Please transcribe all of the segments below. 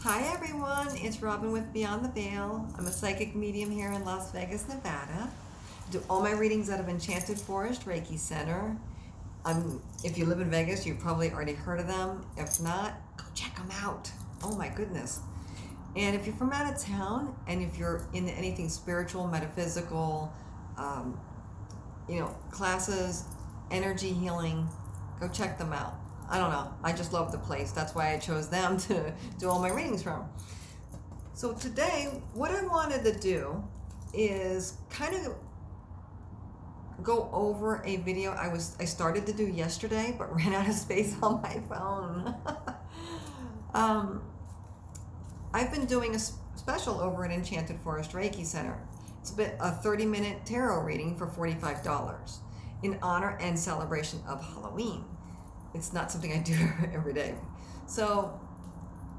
Hi everyone, it's Robin with Beyond the Veil. I'm a psychic medium here in Las Vegas, Nevada. I do all my readings out of Enchanted Forest Reiki Center. If you live in Vegas, you've probably already heard of them. If not, go check them out. Oh my goodness. And if you're from out of town and if you're into anything spiritual, metaphysical, classes, energy healing, go check them out. I don't know. I just love the place. That's why I chose them to do all my readings from. So today, what I wanted to do is kind of go over a video I started to do yesterday, but ran out of space on my phone. I've been doing a special over at Enchanted Forest Reiki Center. It's been a 30-minute tarot reading for $45 in honor and celebration of Halloween. It's not something I do every day. So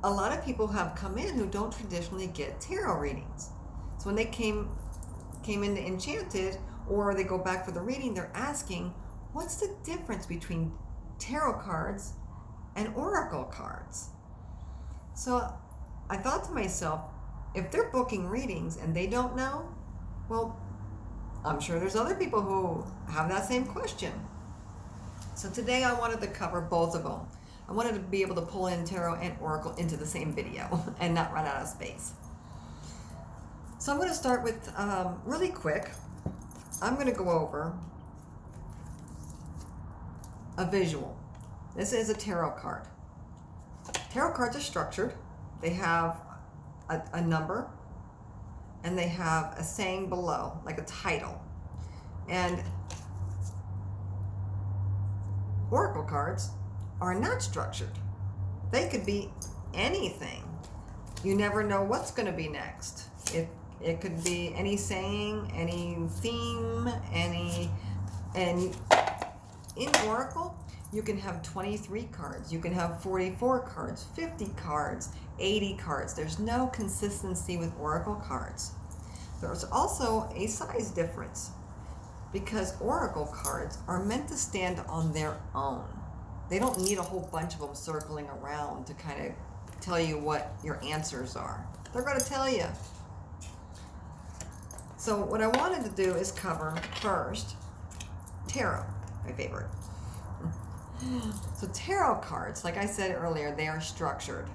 a lot of people have come in who don't traditionally get tarot readings. So when they came into Enchanted, or they go back for the reading, they're asking, what's the difference between tarot cards and oracle cards? So I thought to myself, if they're booking readings and they don't know, well, I'm sure there's other people who have that same question. So today I wanted to cover both of them. I wanted to be able to pull in tarot and oracle into the same video and not run out of space. So I'm going to start with, really quick, I'm going to go over a visual. This is a tarot card. Tarot cards are structured. They have a number and they have a saying below, like a title. And oracle cards are not structured. They could be anything. You never know what's going to be next. It could be any saying, any theme, and in oracle, you can have 23 cards. You can have 44 cards, 50 cards, 80 cards. There's no consistency with oracle cards. There's also a size difference, because oracle cards are meant to stand on their own. They don't need a whole bunch of them circling around to kind of tell you what your answers are. They're going to tell you. So what I wanted to do is cover first tarot, my favorite. So tarot cards, like I said earlier, they are structured.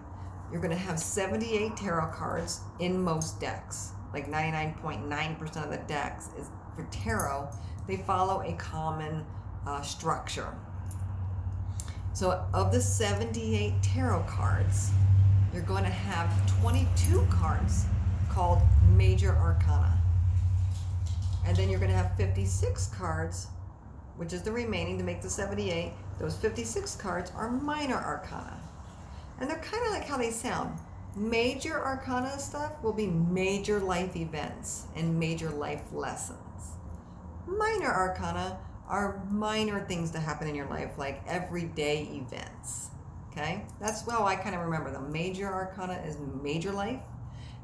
You're going to have 78 tarot cards in most decks. Like 99.9% of the decks is for tarot. They follow a common structure. So of the 78 tarot cards, you're going to have 22 cards called major arcana. And then you're going to have 56 cards, which is the remaining to make the 78. Those 56 cards are minor arcana. And they're kind of like how they sound. Major arcana stuff will be major life events and major life lessons. Minor arcana are minor things to happen in your life, like everyday events. Okay? That's how I kind of remember them. Major arcana is major life,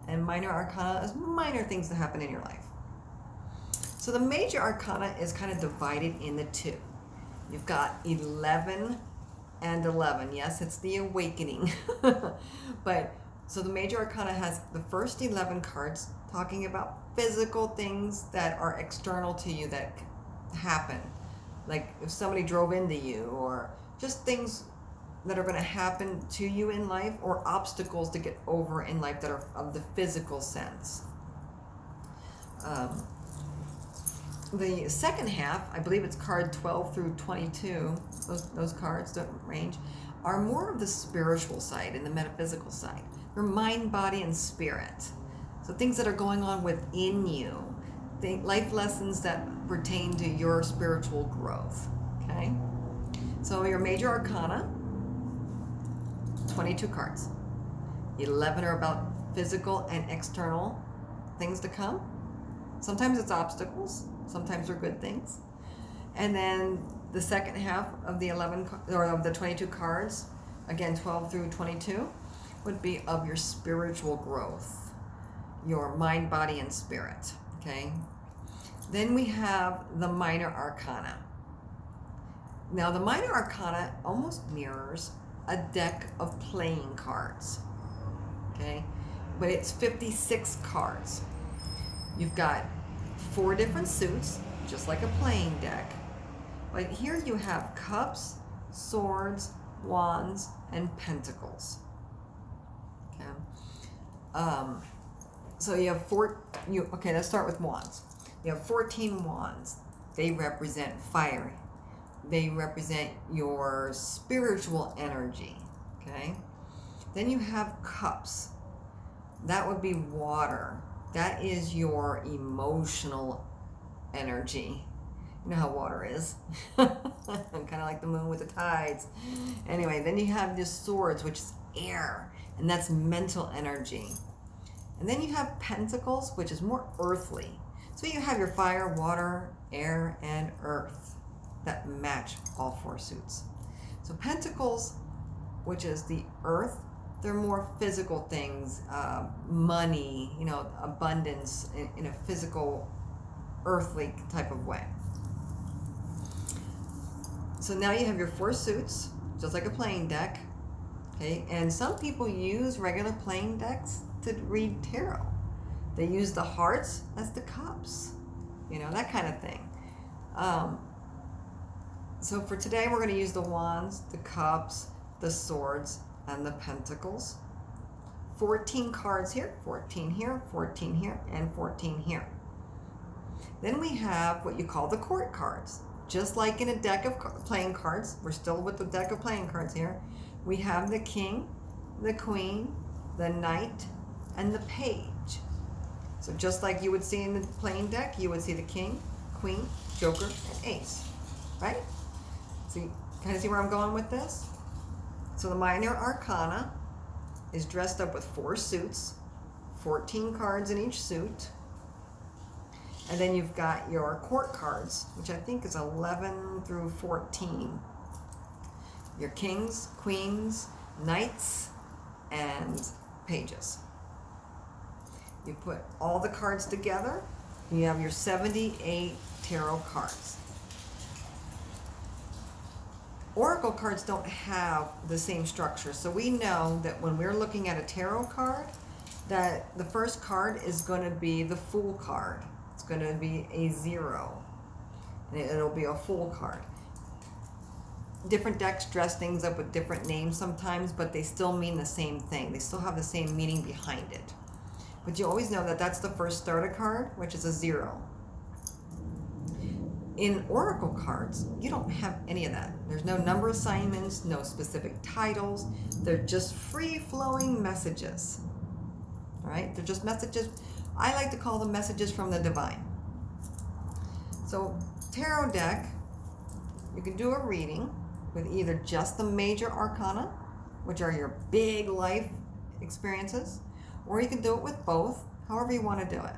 and minor arcana is minor things that happen in your life. So the major arcana is kind of divided into two. You've got 11 and 11. Yes, it's the awakening. But so the major arcana has the first 11 cards talking about physical things that are external to you that happen. Like if somebody drove into you, or just things that are going to happen to you in life, or obstacles to get over in life that are of the physical sense. The second half, I believe it's card 12 through 22, those cards don't range, are more of the spiritual side and the metaphysical side. They're mind, body, and spirit. So things that are going on within you, life lessons that pertain to your spiritual growth. Okay? So your major arcana, 22 cards. 11 are about physical and external things to come. Sometimes it's obstacles. Sometimes they're good things. And then the second half of the 11 or of the 22 cards, again 12 through 22, would be of your spiritual growth, your mind, body, and spirit. Okay. Then we have the minor arcana. Now the minor arcana almost mirrors a deck of playing cards. okay? But it's 56 cards. You've got 4 different suits, just like a playing deck. But here you have cups, swords, wands, and pentacles. Okay. So you have okay, let's start with wands. You have 14 wands. They represent fire. They represent your spiritual energy. Okay. Then you have cups. That would be water. That is your emotional energy. You know how water is. Kind of like the moon with the tides. Anyway, then you have the swords, which is air, and that's mental energy. And then you have pentacles, which is more earthly. So you have your fire, water, air, and earth that match all 4 suits. So pentacles, which is the earth, they're more physical things, money, abundance in a physical, earthly type of way. So now you have your 4 suits, just like a playing deck. Okay, and some people use regular playing decks to read tarot. They use the hearts as the cups, that kind of thing. So for today, we're going to use the wands, the cups, the swords, and the pentacles. 14 cards here, 14 here, 14 here, and 14 here. Then we have what you call the court cards. Just like in a deck of playing cards, we're still with the deck of playing cards here. We have the king, the queen, the knight, and the page. So just like you would see in the playing deck, you would see the king, queen, joker, and ace, right? See, kind of see where I'm going with this? So the minor arcana is dressed up with 4 suits, 14 cards in each suit. And then you've got your court cards, which I think is 11 through 14. Your kings, queens, knights, and pages. You put all the cards together, and you have your 78 tarot cards. Oracle cards don't have the same structure, so we know that when we're looking at a tarot card, that the first card is going to be the Fool card. It's going to be a 0, and it'll be a Fool card. Different decks dress things up with different names sometimes, but they still mean the same thing. They still have the same meaning behind it. But you always know that that's the first starter card, which is a 0. In Oracle cards, you don't have any of that. There's no number assignments, no specific titles. They're just free-flowing messages. All right? They're just messages. I like to call them messages from the divine. So, tarot deck, you can do a reading with either just the major arcana, which are your big life experiences, or you can do it with both, however you want to do it.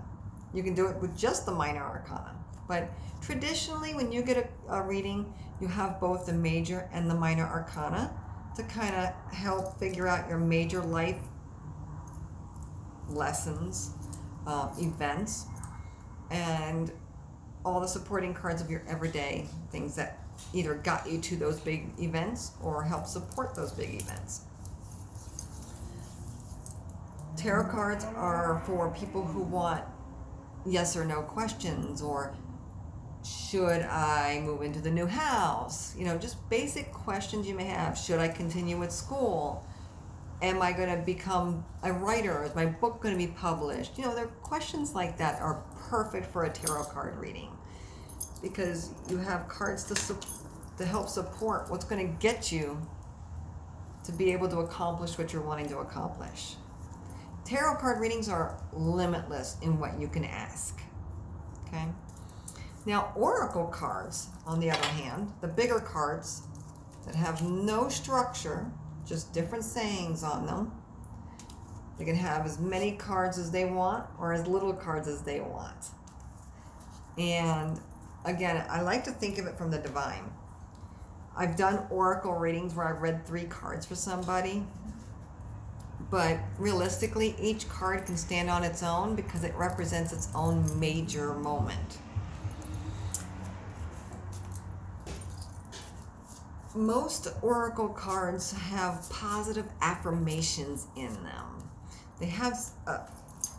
You can do it with just the minor arcana. But traditionally, when you get a reading, you have both the major and the minor arcana to kind of help figure out your major life lessons, events, and all the supporting cards of your everyday things that either got you to those big events or help support those big events. Tarot cards are for people who want yes or no questions, or should I move into the new house? Just basic questions you may have. Should I continue with school? Am I going to become a writer? Is my book going to be published? There are questions like that are perfect for a tarot card reading, because you have cards to help support what's going to get you to be able to accomplish what you're wanting to accomplish. Tarot card readings are limitless in what you can ask. Okay? Now, oracle cards, on the other hand, the bigger cards that have no structure, just different sayings on them, they can have as many cards as they want or as little cards as they want. And again, I like to think of it from the divine. I've done oracle readings where I've read 3 cards for somebody, but realistically, each card can stand on its own because it represents its own major moment. Most oracle cards have positive affirmations in them. They have,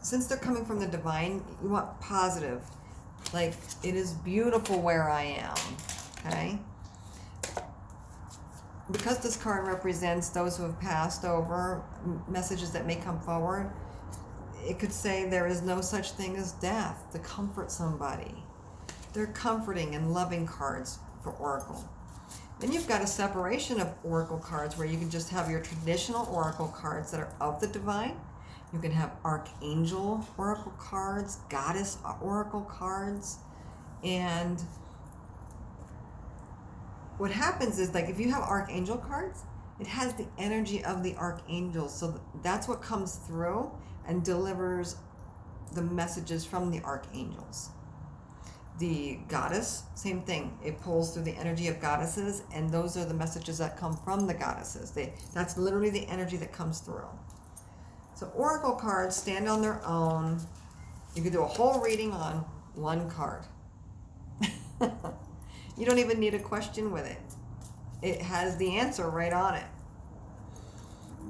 since they're coming from the divine, you want positive. Like, it is beautiful where I am, okay? Because this card represents those who have passed over, messages that may come forward, it could say there is no such thing as death to comfort somebody. They're comforting and loving cards for Oracle. Then you've got a separation of Oracle cards where you can just have your traditional Oracle cards that are of the divine. You can have Archangel Oracle cards, Goddess Oracle cards, and what happens is, like, if you have Archangel cards, it has the energy of the Archangels, so that's what comes through and delivers the messages from the Archangels. The Goddess, same thing. It pulls through the energy of goddesses, and those are the messages that come from the goddesses. That's literally the energy that comes through. So Oracle cards stand on their own. You can do a whole reading on one card. You don't even need a question with it. It has the answer right on it.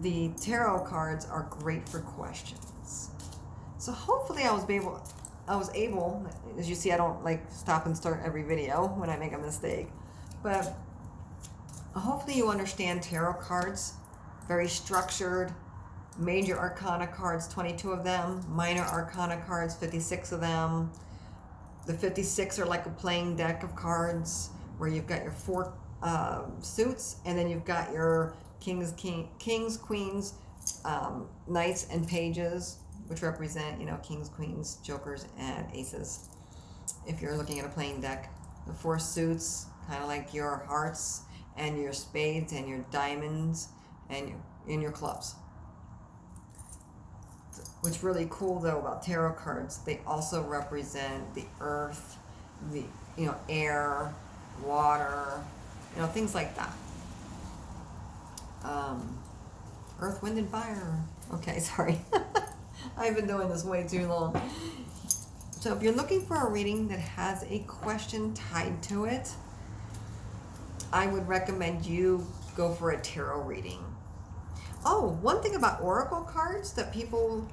The tarot cards are great for questions. So hopefully I was able, as you see, I don't like stop and start every video when I make a mistake, but hopefully you understand tarot cards, very structured. Major Arcana cards, 22 of them. Minor Arcana cards, 56 of them. The 56 are like a playing deck of cards where you've got your 4 suits, and then you've got your kings, queens, knights, and pages, which represent, kings, queens, jokers, and aces. If you're looking at a playing deck, the 4 suits, kind of like your hearts and your spades and your diamonds and your clubs. What's really cool though about tarot cards, they also represent the earth, the air, water, things like that. Earth, wind, and fire. Okay, sorry. I've been doing this way too long. So if you're looking for a reading that has a question tied to it, I would recommend you go for a tarot reading. Oh, one thing about Oracle cards that people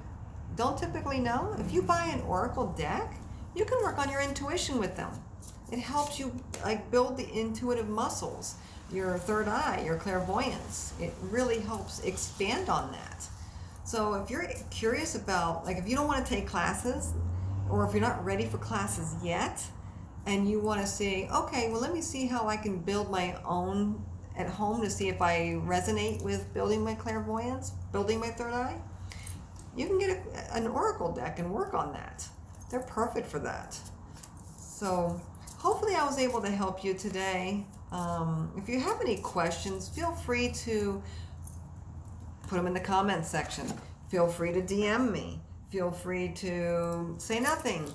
don't typically know, if you buy an Oracle deck, you can work on your intuition with them. It helps you build the intuitive muscles, your third eye, your clairvoyance. It really helps expand on that. So if you're curious about, if you don't want to take classes, or if you're not ready for classes yet, and you want to see, okay, well, let me see how I can build my own at home to see if I resonate with building my clairvoyance, building my third eye, you can get an Oracle deck and work on that. They're perfect for that. So hopefully I was able to help you today. If you have any questions, feel free to put them in the comments section. Feel free to DM me. Feel free to say nothing.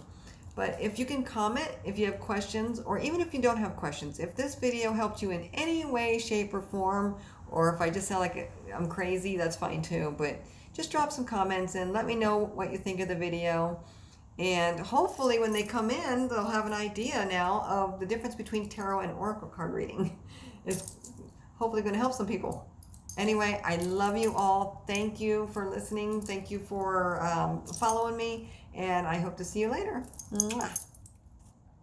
But if you can comment, if you have questions, or even if you don't have questions, if this video helped you in any way, shape, or form, or if I just sound like I'm crazy, that's fine too. But just drop some comments and let me know what you think of the video. And hopefully when they come in, they'll have an idea now of the difference between tarot and Oracle card reading. It's hopefully going to help some people. Anyway, I love you all. Thank you for listening. Thank you for following me. And I hope to see you later. Mwah.